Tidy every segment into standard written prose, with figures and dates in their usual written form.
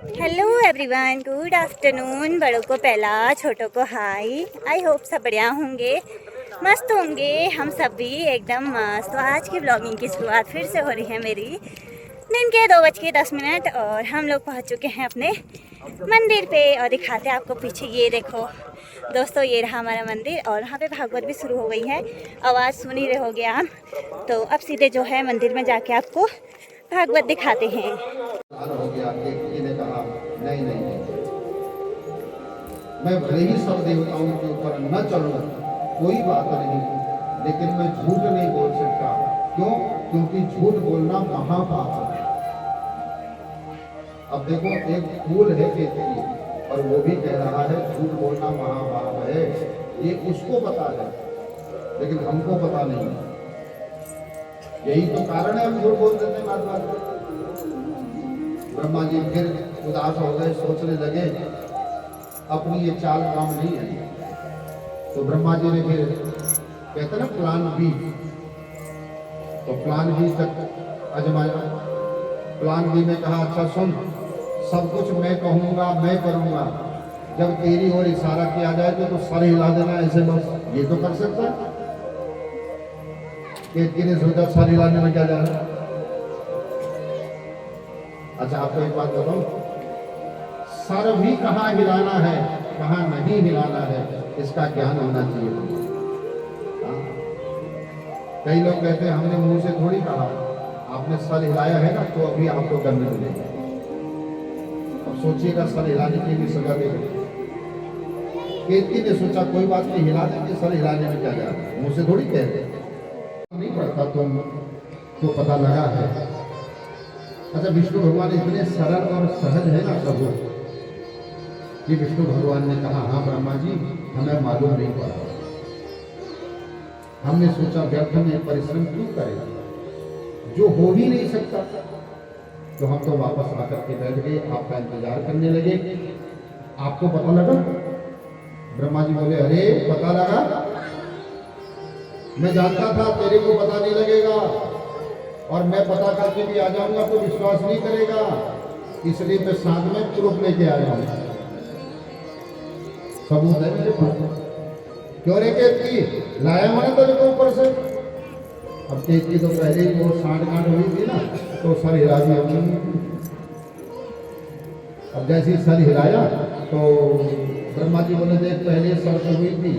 Hello everyone, good afternoon. बड़ों को पहला, छोटों को हाय। आई होप सब बढ़िया होंगे, मस्त होंगे। हम सब भी एकदम मस्त। तो आज की ब्लॉगिंग की शुरुआत फिर से हो रही है मेरी दिन के 2:10 और हम लोग पहुंच चुके हैं अपने मंदिर पे। और दिखाते हैं आपको पीछे, ये देखो दोस्तों, ये रहा हमारा मंदिर। और वहाँ पे भागवत भी शुरू हो गई है, आवाज़ सुन ही रहे होगे आप। तो अब सीधे जो है मंदिर में जाके आपको भागवत दिखाते हैं। हो गया। एक किसी ने कहा नहीं नहीं, मैं भले ही सब देवताओं के ऊपर न चलूं, कोई बात नहीं, लेकिन मैं झूठ नहीं बोल सकता। क्यों? क्योंकि झूठ बोलना महापाप है। अब देखो, एक फूल है केतकी और वो भी कह रहा है झूठ बोलना महापाप है। ये उसको पता है, लेकिन हमको पता नहीं। यही तो कारण है हम झूठ बोल देते हैं बात बात। ब्रह्मा जी फिर उदास हो गए, सोचने लगे अपनी ये चाल काम नहीं है। तो ब्रह्मा जी ने फिर, कहते ना, प्लान बी, तो प्लान बी तक आजमाया। प्लान बी में कहा, अच्छा सुन, सब कुछ मैं कहूँगा, मैं करूँगा। जब तेरी ओर इशारा किया जाए तो सर हिला देना ऐसे, बस ये तो कर सकता है। केतकी ने सोचा सर हिलाने में क्या जा रहा है। अच्छा, आपको एक बात बताऊं, सर भी कहाँ हिलाना है, कहाँ नहीं हिलाना है, इसका ज्ञान होना चाहिए। कई लोग कहते हैं हमने मुंह से थोड़ी कहा, आपने सर हिलाया है ना, तो अभी आपको दंड मिलेगा। अब सोचिएगा, सर हिलाने की भी सजा देगा। केतकी ने सोचा कोई बात नहीं, हिला देंगे, सर हिलाने में क्या जा रहा है, मुंह से थोड़ी कहते नहीं पड़ता। तुम तो पता लगा है। अच्छा, विष्णु भगवान इतने सरल और सहज है ना प्रभु, कि विष्णु भगवान ने कहा, हाँ ब्रह्मा जी, हमें मालूम नहीं पड़ा। हमने सोचा व्यर्थ में परिश्रम क्यों करेगा, जो हो ही नहीं सकता। तो हम तो वापस आकर के बैठ गए, आपका इंतजार करने लगे। आपको पता लगा? ब्रह्मा जी बोले, अरे पता लगा, मैं जानता था तेरे को पता नहीं लगेगा, और मैं पता करके भी आ जाऊंगा तो विश्वास नहीं करेगा, इसलिए मैं साथ में प्रूफ लेके आया हूं। सबूत है मेरे पास। क्यों रे केतकी, लाया मैंने तेरे को ऊपर से। अब केतकी तो पहले ही वो सांठ-गांठ हुई थी ना, तो सर हिला दिया। अब जैसे ही सर हिलाया तो ब्रह्मा जी बोले, देख पहले सर तो हुई थी,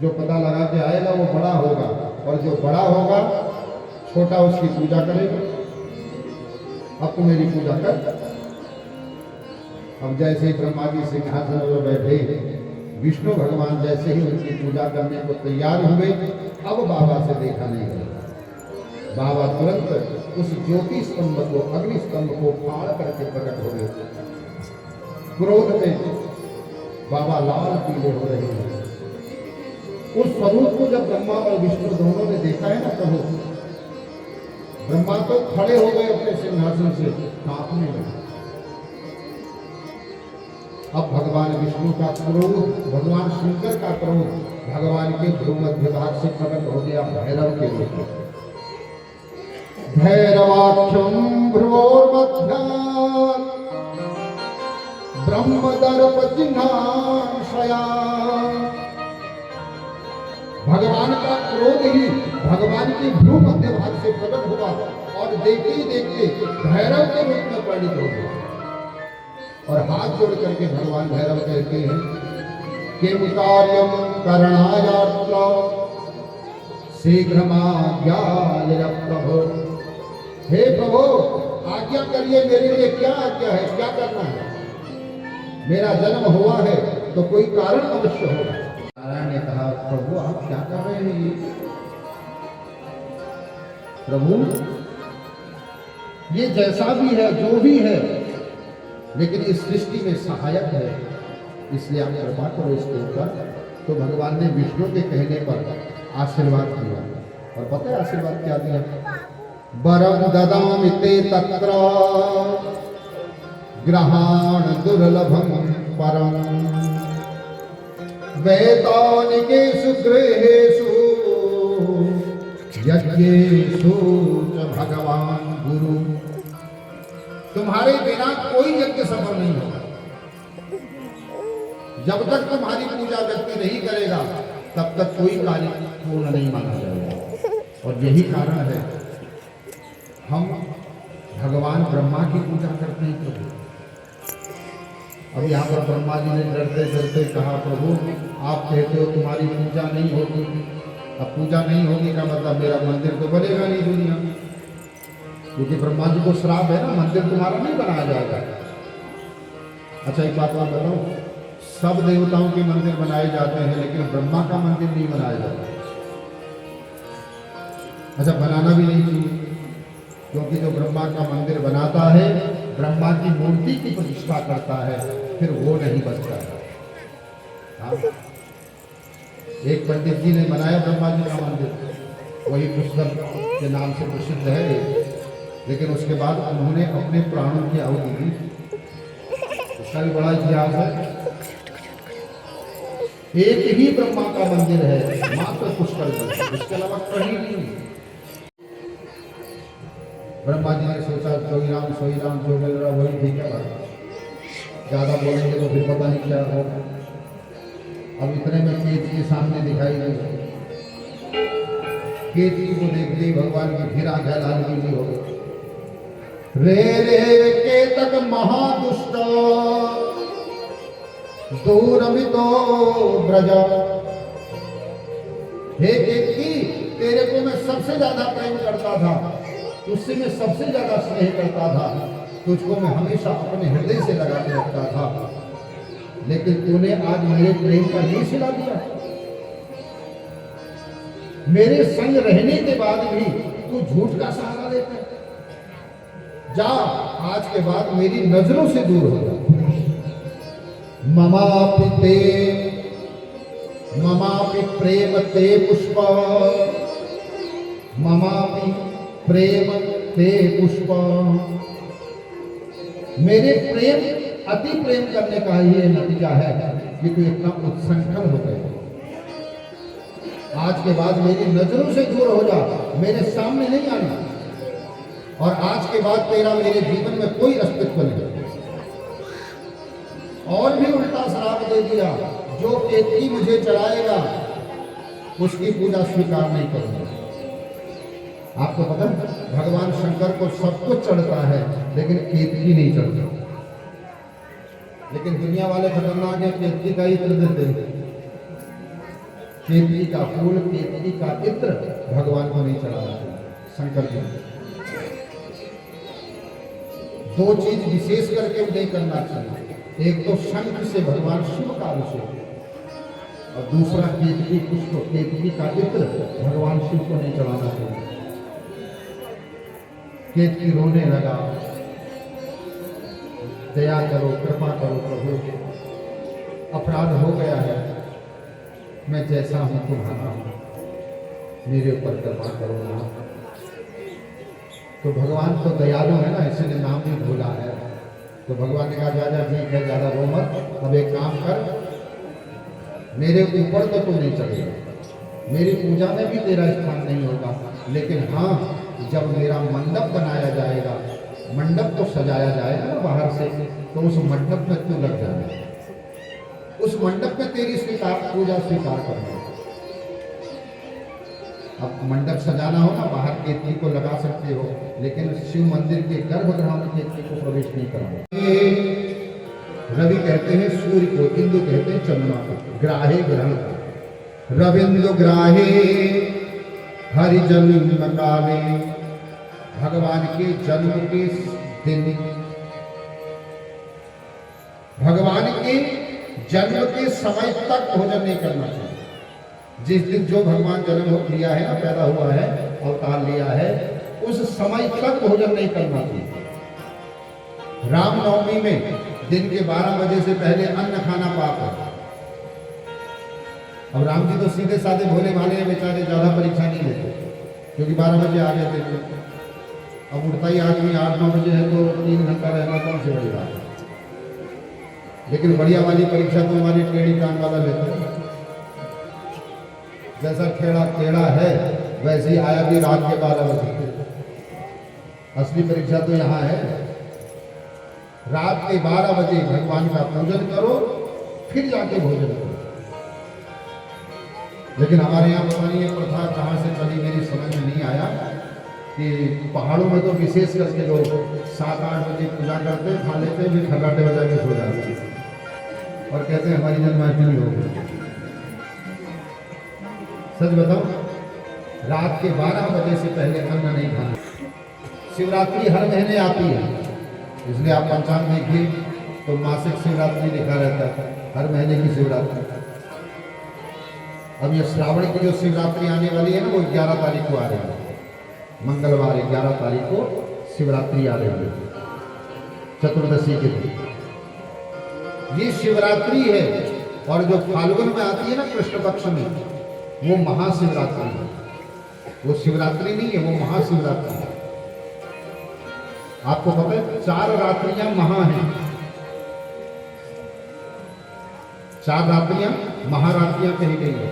जो पता लगा के आएगा वो बड़ा होगा, और जो बड़ा होगा छोटा उसकी पूजा करेगा। अब तो मेरी पूजा कर। अब जैसे ही ब्रह्मा जी सिंहासन पर बैठे, विष्णु भगवान जैसे ही उनकी पूजा करने को तैयार हुए, अब बाबा से देखा नहीं गया। बाबा तुरंत उस ज्योति स्तंभ को, अग्नि स्तंभ को फाड़ करके प्रकट हो गए। क्रोध में बाबा लाल पीले हो रहे हैं। उस स्वरूप को जब ब्रह्मा और विष्णु दोनों ने देखा है ना प्रभु, ब्रह्मा तो खड़े हो गए अपने सिंहासन से, कांपने लगे। अब भगवान विष्णु का क्रोध, भगवान शंकर का क्रोध भगवान के भ्रूमध्य भाग से प्रकट हो गया भैरव के रूप में। भैरवाख्यम भ्रुवोर्मध्यात् ब्रह्मदर्प चिह्नाशया। भगवान का क्रोध ही भगवान के भ्रू मध्य भाग से प्रकट हुआ, और देखते ही देखते भैरव के रूप में परिणित हो गया। और हाथ जोड़ करके भगवान भैरव कहते हैं, किम कार्यम करणायात्र शीघ्रमाज्ञाय प्रभो। हे प्रभु, आज्ञा करिए, मेरे लिए क्या आज्ञा है, क्या करना है। मेरा जन्म हुआ है तो कोई कारण अवश्य होगा। नारायण ने कहा, प्रभु आप क्या कर रहे हैं? प्रभु, ये जैसा भी है, जो भी है, लेकिन इस सृष्टि में सहायक है, इसलिए आप कृपा करो इसके ऊपर। तो भगवान ने विष्णु के कहने पर आशीर्वाद दिया। और पता है आशीर्वाद क्या दिया? वरम ददामि ते तत्र ग्रहाण दुर्लभम परम वैतानिकेषु गृहेषु यज्ञेषु च भगवान गुरु। तुम्हारे बिना कोई जब तक तुम्हारी पूजा व्यक्ति नहीं करेगा तब तक कोई कार्य पूर्ण नहीं माना जाएगा। और यही कारण है हम भगवान ब्रह्मा की पूजा करते हैं प्रभु। अब यहाँ पर ब्रह्मा जी ने डरते डरते कहा, प्रभु आप कहते हो तुम्हारी पूजा नहीं होगी, अब पूजा नहीं होगी का मतलब मेरा मंदिर तो बनेगा नहीं दुनिया, क्योंकि ब्रह्मा जी को श्राप है ना, मंदिर तुम्हारा नहीं बनाया जाएगा। अच्छा एक बात और बताओ, सब देवताओं के मंदिर बनाए जाते हैं लेकिन ब्रह्मा का मंदिर नहीं बनाया जाता। अच्छा बनाना भी नहीं चाहिए, क्योंकि जो ब्रह्मा का मंदिर बनाता है, ब्रह्मा की मूर्ति की प्रतिष्ठा करता है, फिर वो नहीं बचता है। हाँ? एक पंडित जी ने बनाया ब्रह्मा जी का मंदिर, वही पुष्कर के नाम से प्रसिद्ध है, लेकिन उसके बाद उन्होंने अपने प्राणों की आहुति दी। उसका भी बड़ा इतिहास है। एक ही ब्रह्मा का मंदिर है मात्र पुष्कर में, इसके अलावा कहीं नहीं। ब्रह्मा जी ने सोचा सोई राम जो मिल रहा वही ठीक है, ज्यादा बोलेंगे तो फिर पता नहीं क्या होगा। अब इतने में केतकी के सामने दिखाई दी, केतकी को देखते ही भगवान की फिर आंखें लाल पीली हो गई। रे रे केतक महादुष्ट दूरमितो ब्रज। हे केतकी, तेरे को मैं सबसे ज्यादा प्रेम करता था, तुझसे मैं सबसे ज्यादा स्नेह करता था, तुझको मैं हमेशा अपने हृदय से लगा के रखता था, लेकिन तूने आज मेरे प्रेम का नहीं सिला दिया। मेरे संग रहने के बाद भी तू झूठ का सहारा लेता है। जा, आज के बाद मेरी नजरों से दूर हो जा। ममापि प्रेम ते पुष्प, ममापि प्रेम ते पुष्प। मेरे प्रेम अति प्रेम करने का ये नतीजा है कि तू इतना उत्संखल हो गया। आज के बाद मेरी नजरों से दूर हो जा, मेरे सामने नहीं आना, और आज के बाद तेरा मेरे जीवन में कोई अस्तित्व नहीं। और भी उल्टा श्राप दे दिया, जो केतकी मुझे चढ़ाएगा उसकी पूजा स्वीकार नहीं करूंगा। आपको पता है भगवान शंकर को सब कुछ चढ़ता है लेकिन केतकी नहीं चढ़ता। लेकिन दुनिया वाले खतरनाक है, केतकी का इत्र देते हैं। केतकी का फूल, केतकी का इत्र भगवान को नहीं चढ़ाना चाहिए। शंकर जी दो चीज विशेष करके नहीं करना चाहिए, एक तो शंख से भगवान शिव का अभिषेक, और दूसरा केतकी पुष्प, केतकी का इत्र भगवान शिव को नहीं चढ़ाना चाहिए। केतकी रोने लगा, दया करो, कृपा करो प्रभु, अपराध हो गया है, मैं जैसा हूं तुम्हारा हूं, मेरे ऊपर कृपा करो ना। तो भगवान तो दयालु है ना, इसलिए नाम भी भूला है। तो भगवान ने कहा जा ठीक है, ज्यादा रो मत, अब एक काम कर, मेरे ऊपर तो तू नहीं चढ़ेगा, मेरी पूजा में भी तेरा स्थान नहीं होगा, लेकिन हाँ जब मेरा मंडप बनाया जाएगा, मंडप तो सजाया जाएगा ना बाहर से, तो उस मंडप में तू लग जाना, उस मंडप में तेरी पूजा स्वीकार करना। अब मंडप सजाना हो ना, बाहर केतकी को लगा सकते हो, लेकिन शिव मंदिर के गर्भगृह में केतकी को प्रवेश नहीं कराना। रवि कहते हैं सूर्य को, इंदु कहते हैं चंद्रमा को, ग्राहे ग्रहण को। रविंदु ग्राहे हरि जन्म काले, भगवान के जन्म के दिन, भगवान के जन्म के समय तक भोजन नहीं करना चाहिए। जिस दिन जो भगवान जन्म लिया है ना, पैदा हुआ है, अवतार लिया है, उस समय तक भोजन नहीं करना चाहिए। रामनवमी में दिन के 12 बजे से पहले अन्न खाना पाप है। अब राम जी तो सीधे साधे भोले भाले हैं बेचारे, ज्यादा परीक्षा नहीं लेते, क्योंकि 12 बजे आ गए थे। अब उठता ही आदमी 8-9 बजे है तो 3 घंटा रहना कौन सी बड़ी बात है। लेकिन बढ़िया वाली परीक्षा तो हमारी टेढ़ी कान वाला लेते हैं। जैसा खेड़ा टेढ़ा है वैसे ही आया भी रात के 12 बजे। असली परीक्षा तो यहाँ है, रात के 12 बजे भगवान का पूजन करो, फिर जाके भोजन करो। लेकिन हमारे यहाँ पता नहीं ये प्रथा कहाँ से चली, मेरी समझ में नहीं आया कि पहाड़ों में तो विशेष करके लोग 7-8 बजे पूजा करते हैं, खा लेते हैं, फिर खर्राटे बजा के सो जाते हैं और कहते हैं हमारी जन्माष्टमी हो गई। सच बताओ, रात के 12 बजे से पहले अन्न नहीं खाना। शिवरात्रि हर महीने आती है, इसलिए आप पंचांग देखिए तो मासिक शिवरात्रि लिखा रहता है, हर महीने की शिवरात्रि। अब ये श्रावण की जो शिवरात्रि आने वाली है ना, वो 11 तारीख को आ रही है, मंगलवार 11 तारीख को शिवरात्रि आ रही है, चतुर्दशी के दिन ये शिवरात्रि है। और जो फाल्गुन में आती है ना कृष्ण पक्ष में, वो महाशिवरात्रि है। वो शिवरात्रि नहीं है, वो महाशिवरात्रि है। आपको पता है 4 रात्रियां महा हैं, 4 रात्रियां महारात्रियां कही गई है।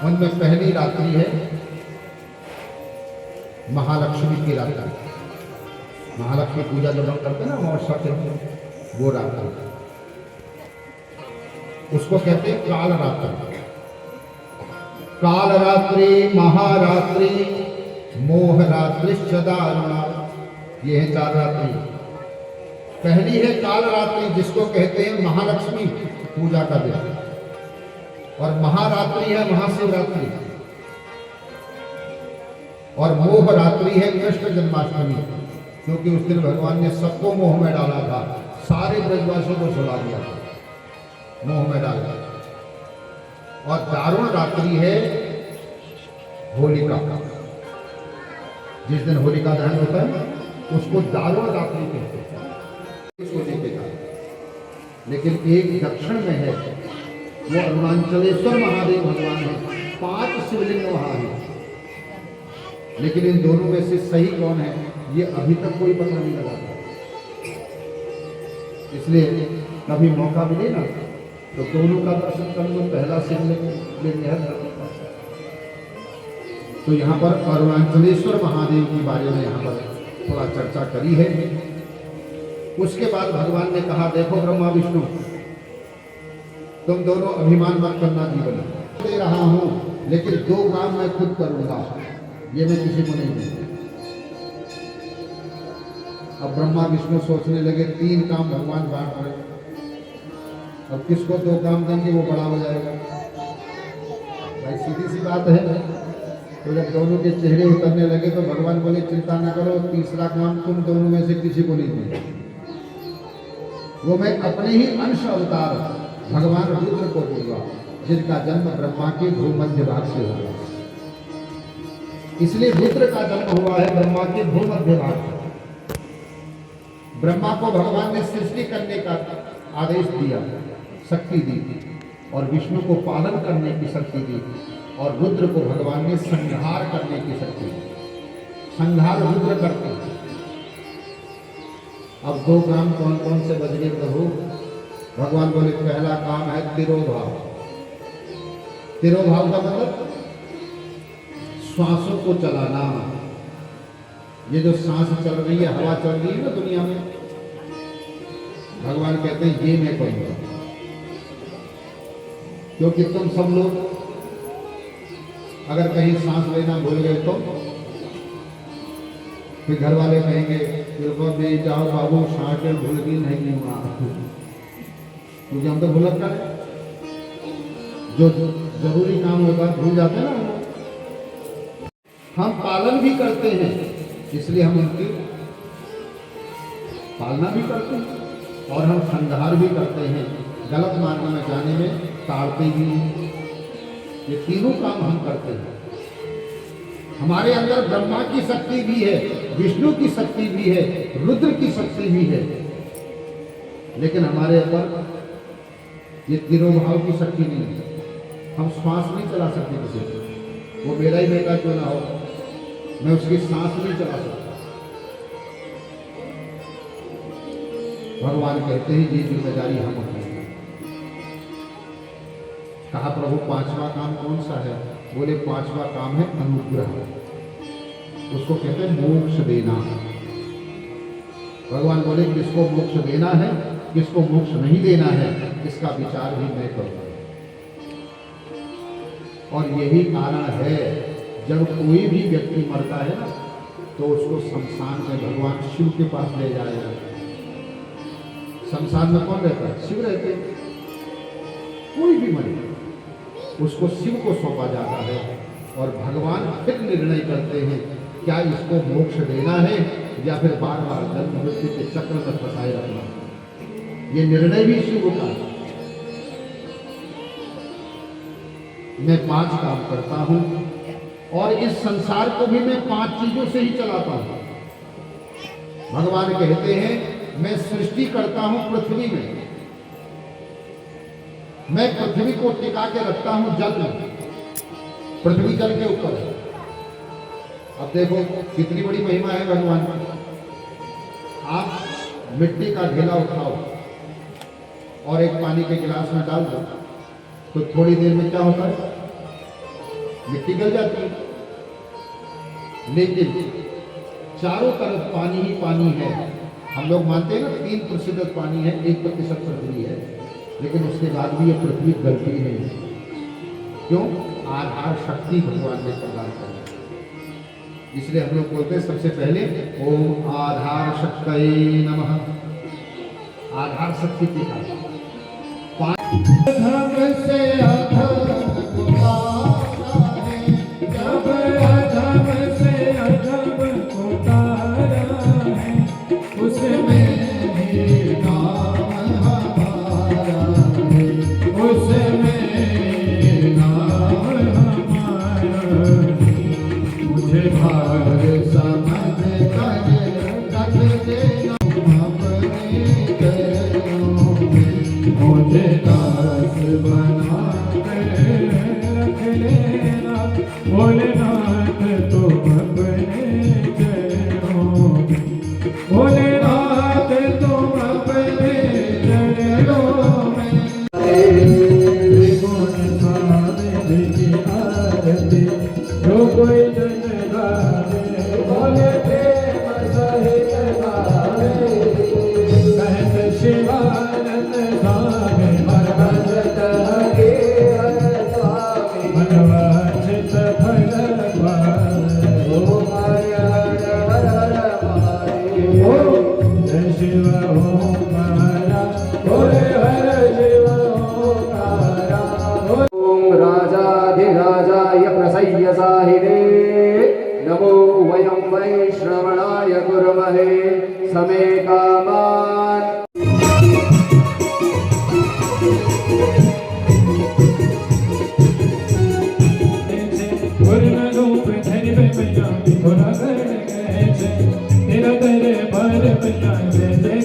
उनमें पहली रात्रि है महालक्ष्मी की रात्रि। महालक्ष्मी पूजा जब हम करते हैं ना अमावस्या के, वो रात्रि उसको कहते हैं काल रात्रि। काल रात्रि, महारात्रि, मोह रात्रि, दारुणा, ये है 4 रात्रि। पहली है काल रात्रि, जिसको कहते हैं महालक्ष्मी पूजा का दिन, और महारात्रि है महाशिवरात्रि, और मोह रात्रि है कृष्ण जन्माष्टमी, क्योंकि उस दिन भगवान ने सबको मोह में डाला था, सारे ब्रजवासियों को सुला दिया था, मोह में डाला। और दारुण रात्रि है होलिका, जिस दिन होलिका दहन होता है उसको दारुण रात्रि कहते हैं, सोने के कारण। लेकिन एक दक्षिण में है, वो अरुणाचलेश्वर महादेव भगवान है, 5 शिवलिंग वहां है। लेकिन इन दोनों में से सही कौन है, ये अभी तक कोई पता नहीं लगा। इसलिए कभी मौका मिले ना तो दोनों का दर्शन कर लो, पहला शिवलिंग है। तो यहाँ पर अरुणाचलेश्वर महादेव के बारे में यहाँ पर थोड़ा चर्चा करी है। उसके बाद भगवान ने कहा, देखो ब्रह्मा विष्णु, तुम दोनों अभिमान मत करना, जीवन दे रहा हूं, लेकिन 2 काम मैं खुद करूंगा, ये मैं किसी को नहीं दूंगा। अब ब्रह्मा विष्णु सोचने लगे 3 काम भगवान बांट रहे, अब किसको 2 काम देंगे, वो बड़ा हो जाएगा। भाई सीधी सी बात है। तो जब दोनों के चेहरे उतरने लगे तो भगवान बोले, चिंता न करो, तीसरा काम तुम दोनों में से किसी को नहीं दूंगा, वो मैं अपने ही अंश अवतार भगवान रुद्र को दूंगा, जिनका जन्म ब्रह्मा के भूमध्य भाग से हुआ। इसलिए रुद्र का जन्म हुआ है ब्रह्मा के भूमध्य भाग से। ब्रह्मा को भगवान ने सृष्टि करने का आदेश दिया, शक्ति दी, और विष्णु को पालन करने की शक्ति दी, और रुद्र को भगवान ने संहार करने की शक्ति दी। संहार रुद्र करते हैं। अब 2 काम कौन कौन से बच गए प्रभु? भगवान बोले, पहला काम है तिरोभाव। तिरोभाव का मतलब श्वासों को चलाना। ये जो सांस चल रही है, हवा चल रही है ना दुनिया में, भगवान कहते हैं ये मैं करूंगा। क्योंकि तुम सब लोग अगर कहीं सांस लेना भूल गए तो फिर घर वाले कहेंगे, दे जाओ बाबू, सांस भूल गई नहीं हुआ, क्योंकि हम तो भूलत करें, जो जरूरी काम होता है भूल जाते हैं ना। हम पालन भी करते हैं, इसलिए हम उनकी पालना भी करते हैं, और हम संहार भी करते हैं, गलत मार्ग में जाने में टालते भी हैं। ये तीनों काम हम करते हैं। हमारे अंदर ब्रह्मा की शक्ति भी है, विष्णु की शक्ति भी है, रुद्र की शक्ति भी है, लेकिन हमारे अंदर ये तिरोभाव की शक्ति नहीं है। हम श्वास नहीं चला सकते किसी को, वो मेरा ही बेटा क्यों ना हो, मैं उसकी सांस नहीं चला सकता। भगवान कहते हैं ये जिम्मेदारी हम उठाएंगे। कहा प्रभु 5वां काम कौन सा है? बोले 5वां काम है अनुग्रह, उसको कहते हैं मोक्ष देना। भगवान बोले किसको मोक्ष देना है? कि इसको मोक्ष नहीं देना है, इसका विचार भी मैं करूँगा। और यही कारण है जब कोई भी व्यक्ति मरता है ना, तो उसको शमशान में भगवान शिव के पास ले जाया जाता है। शमशान में कौन रहता है? शिव रहते हैं। कोई भी मरे उसको शिव को सौंपा जाता है और भगवान फिर निर्णय करते हैं क्या इसको मोक्ष देना है या फिर बार बार जन्म मृत्यु के चक्र में फंसाए रखना है। ये निर्णय भी शिव का है। मैं 5 काम करता हूं और इस संसार को भी मैं 5 चीजों से ही चलाता हूं। भगवान कहते हैं मैं सृष्टि करता हूं पृथ्वी में, मैं पृथ्वी को टिका के रखता हूं जल में, पृथ्वी जल के ऊपर है। अब देखो कितनी बड़ी महिमा है भगवान की। आप मिट्टी का ढेला उठाओ और एक पानी के गिलास में डाल दो, तो थोड़ी देर में क्या होता है? मिट्टी गल जाती है। लेकिन चारों तरफ पानी ही पानी है। हम लोग मानते हैं ना 3% पानी है, 1% पृथ्वी है, लेकिन उसके बाद भी ये पृथ्वी गलती नहीं है। क्यों? आधार शक्ति भगवान ने प्रदान कर दी। इसलिए हम लोग बोलते हैं सबसे पहले ओम आधार शक्ति नमः। आधार शक्ति की भोलेनाथ तुम अपने चरणों, भोलेनाथ तुम अपने चरणों में। गुण स्वामी की आरती जो कोई जन गावे, भोले प्रेम सहित गावे। सहत शिवानंद स्वामी हर भजत हरे हर स्वामी, मनवांछित फल पावे। ओम हर हर हर महादेव। जय शिव ओंकारा, भोले हर शिव ओंकारा। ओम राजाधिराजाय प्रसय्यसाहिने नमो वयं वै श्रवणाय कुर्महे समे कामान्। पूर्ण रूप धरि मैया थोड़ा कर गए तेरा तेरे पर मैया जय जय